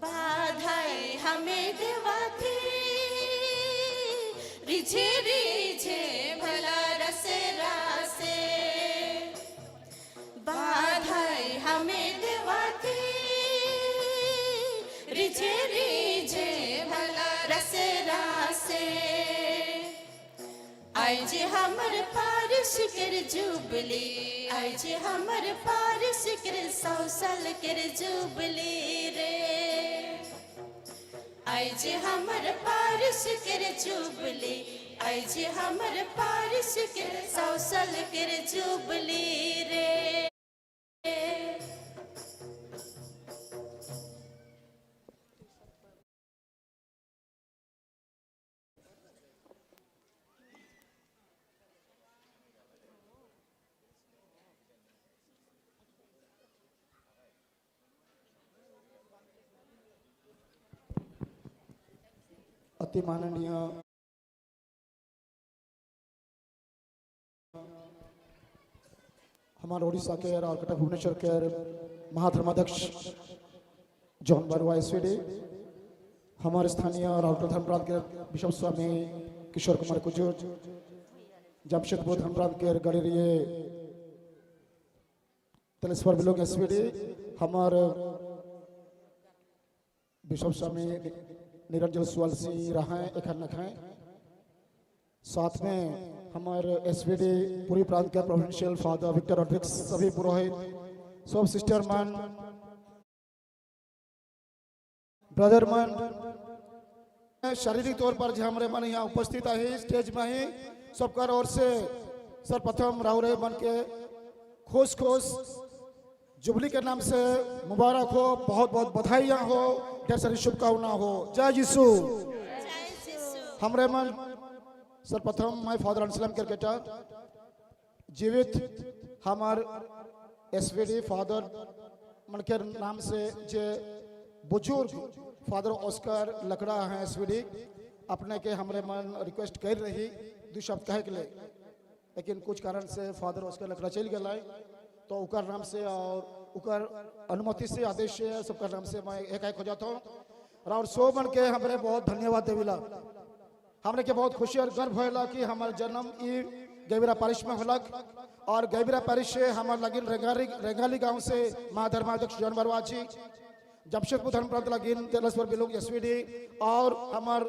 बाधाएं हमें देवाती रिझे रिझे भला रसे रासे बाधाएं हमें देवाती रिझे रिझे भला रसे रासे आज हमर पारिश कर जुबली आज हमर पारिश कर 100 साल कर जुबली रे आज हमर पारिश कर जुबली आज हमर पारिश कर 100 साल कर जुबली रे अति माननीय हमारे ओडिशा के और कटक भुवनेश्वर के महाधर्माध्यक्ष जॉन बरुआ एसवीडी हमारे स्थानीय राउटर धर्मराज के बिशप स्वामी किशोर कुमार कुजूर जमशेदपुर धर्मराज के गणरीय तेलेश्वर बिलोंग एसवीडी हमारे बिशप स्वामी निरंजन सुवालसी रहाएं एखन नखाएं साथ में हमारे एसवीडी पूरी प्रांत के प्रोविंशियल फादर विक्टर रॉड्रिक्स सभी पुरोहित सब सिस्टर मन ब्रदर मन शारीरिक तौर पर जो हमारे मन यहाँ उपस्थित है स्टेज में ही सबका ओर से सर्वप्रथम राउरे मन के खुश खुश जुबली के नाम से मुबारक हो बहुत बहुत बधाइयाँ हो ढेर सारी शुभकामना हो जय यीशु हमरे मन सर्वप्रथम मैं फादर अंसलम क्रिकेटर जीवित हमार एसवीडी फादर मन के नाम से जे बुजुर्ग फादर ऑस्कर लकड़ा हैं एसवीडी अपने के हमरे मन रिक्वेस्ट कर रही 2 शब्द कहे के लिए लेकिन कुछ कारण से फादर ऑस्कर लकड़ा चल गया तो उकर नाम से और उकर अनुमति से आदेश से सबका नाम से मैं एक हो जाता हूँ और सो मन के हमरे बहुत धन्यवाद देविला हमरे के बहुत खुशी और गर्व होला कि हमारे जन्म ई गैबरा पारिश में होलक और गैबरा पारिश से हमारे लगिन रेंगाली गांव से महाधर्माध्यक्ष जॉन बरुआ जी जमशेदपुर धर्म प्रांत लगिन तेलेश्वर बिलोंग एसवीडी और हमार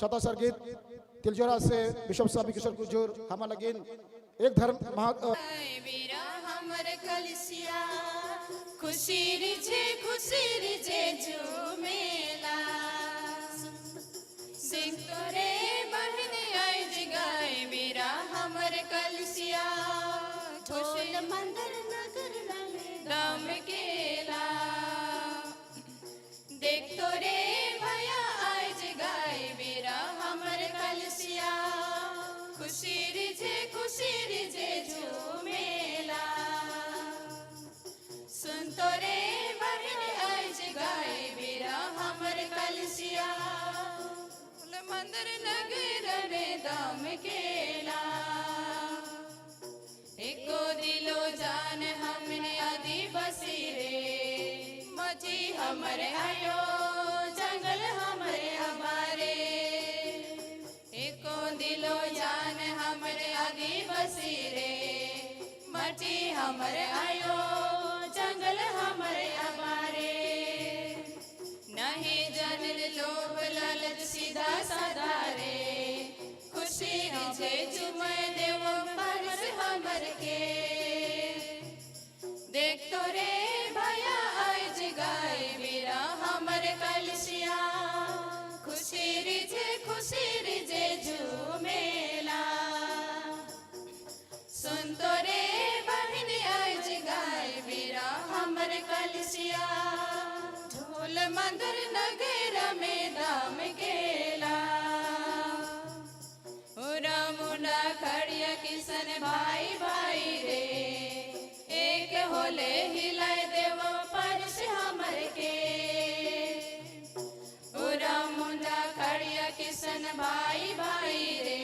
छता सरगीत तिलजोरा से बिशप स्वामी किशोर कुजूर हमारे लगिन एक धर्म कलिसिया खुशी रिझे झूमेला सिंह तोरे बहन आज गाए मेरा हमर कलिसिया खुशी मंदिर नगर दाम केला देख तोरे भैया आज गाए मेरा हमर कलिसिया खुशी रिझे झूमेला सुन तोरे बहन आज गाए मेरा हमर कलिसिया मंदिर नगर में दाम केला एको दिलो जान हमने आदि बसी रे मची हमरे आयो जंगल हमरे हमारे एको दिलो जान हमरे आदि बसी रे मची हमरे आयो जंगल हमारे हमारे नहीं जनल लोभ लालच सीधा साधा रे खुशी रिझे चुमे देव पारिश हमर के देख तो रे भैया आज गाए मेरा हमर कलिसिया खुशी रिझे झूमेला सुन तो रे बहन आज गाए मेरा हमर कलिसिया ढोल मंदिर नगर में दाम केला मुना खड़िया किसन भाई भाई रे एक होले हिलाए देव पारिश हमर के मुना खड़िया किसन भाई भाई रे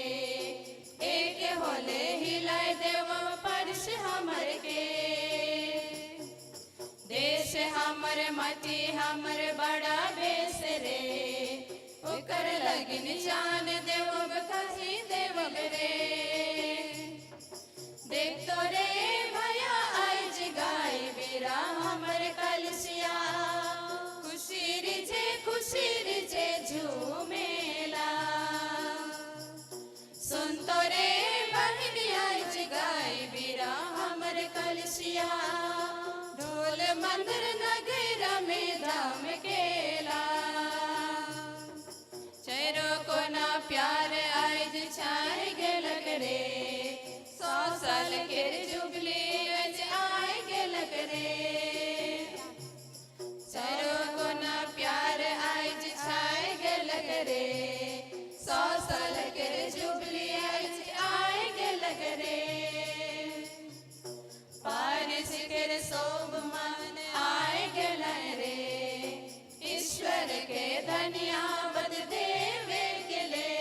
एक होले हिलाए देव पारिश हमर के देश हमर माटी हमर बड़ा बेस रे ओकर लगिन जान देवब कहीं देवब रे देख तो रे भैया आज गाय बेरा हमर कलसिया खुशी रिजे झूमेला सुन तो रे बहनी आज गाय बेरा हमर कलसिया ढोल मंदिर नगर में धाम केला चेरो को ना प्यार आज छाए गेलक रे 100 साल के जुबली आज आए गेलक रे चेरो को ना प्यार आज छाए गेलक रे 100 साल के जुबली आज आए गेलक रे पारिस के सोब मन आए गेल रे ईश्वर के धन्यवाद देवे गेले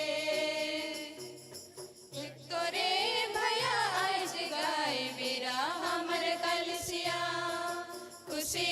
तोरे भैया आज गाय बेरा हमर कलसिया खुशी